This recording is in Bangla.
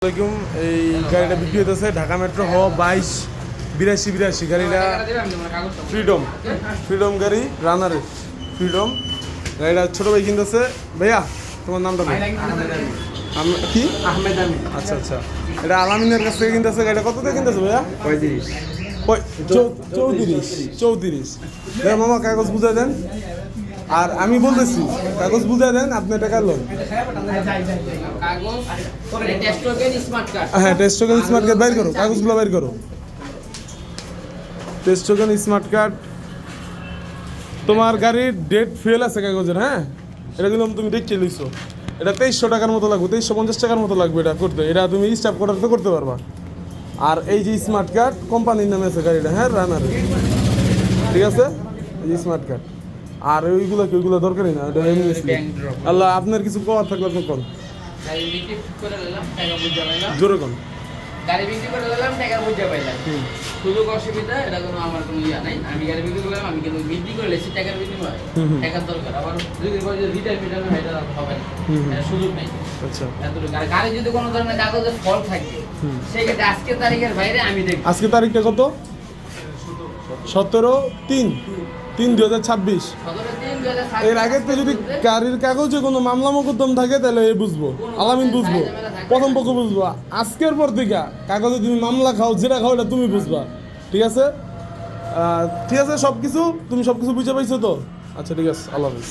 আসসালামাইকুম। এই গাড়িটা বিক্রি হতেছে ঢাকা মেট্রো 22-82-82 গাড়িটা ফ্রিডম গাড়ি রানারের ফ্রিডম গাড়িটা ছোট ভাই কিনতেছে। ভাইয়া তোমার নামটা কি? আহমেদ আমিন। আচ্ছা আচ্ছা, এটা আলামিনের কাছ থেকে কিনতেছে। গাড়িটা কত দিয়ে কিনতেছে ভাইয়া? 34 মামা কাগজ বুঝাই দেন। আর আমি বলতেছি কাগজ বুঝাই দেন, আপনি টাকা লোন। হ্যাঁ, টেস্ট টোকেন স্মার্ট কার্ড বাইর করো, কাগজগুলো বাইর করো। টেস্ট টোকেন স্মার্ট কার্ড, তোমার গাড়ির ডেট ফেল আছে কাগজের। হ্যাঁ, এটা কিন্তু তুমি দেখতে লইছো। এটা 2300 টাকার মতো লাগবে, 2350 টাকার মতো লাগবে এটা করতে। এটা তুমি স্টাফ কোটার তো করতে পারবা। আর এই যে স্মার্ট কার্ড কোম্পানির নামে আছে গাড়িটা, হ্যাঁ রানার, ঠিক আছে? এই যে স্মার্ট কার্ড। আর ওইগুলো দরকারই না, এটা এমনি আল্লাহ আপনার কিছু করার থাকলে আপনি কোন জোরে কোন গাড়ি বিক্রি করে দিলাম, টাকা বুঝতে পাইলাম। সুযোগ অসুবিধা এটা কোনো আমার কোনো ইয়া নাই। আমি গাড়ি বিক্রি করলাম, আমি কিন্তু বিক্রি করে লেছি টাকার বিনিময়ে। টাকার দরকার আবার যদি রিটায়ারমেন্ট এটা হবে না, সুযোগ নেই। আচ্ছা, গাড়ি যদি কোনো ধরনের কাগজের ফল্ট থাকে সেক্ষেত্রে আজকের তারিখের বাইরে আমি দেখব। আজকে তারিখটা কত? 17/3/2026। এর আগে তো যদি গাড়ির কাগজে কোনো মামলা মোকদ্দম থাকে তাহলে এ বুঝবো, আলামিন বুঝবো, প্রথম পক্ষ বুঝবো। আজকের পর থেকে কাগজে তুমি মামলা খাও, যেটা খাও এটা তুমি বুঝবা, ঠিক আছে? ঠিক আছে, তুমি সব কিছু বুঝে পাইছো তো? আচ্ছা ঠিক আছে, আল্লাহ হাফিজ।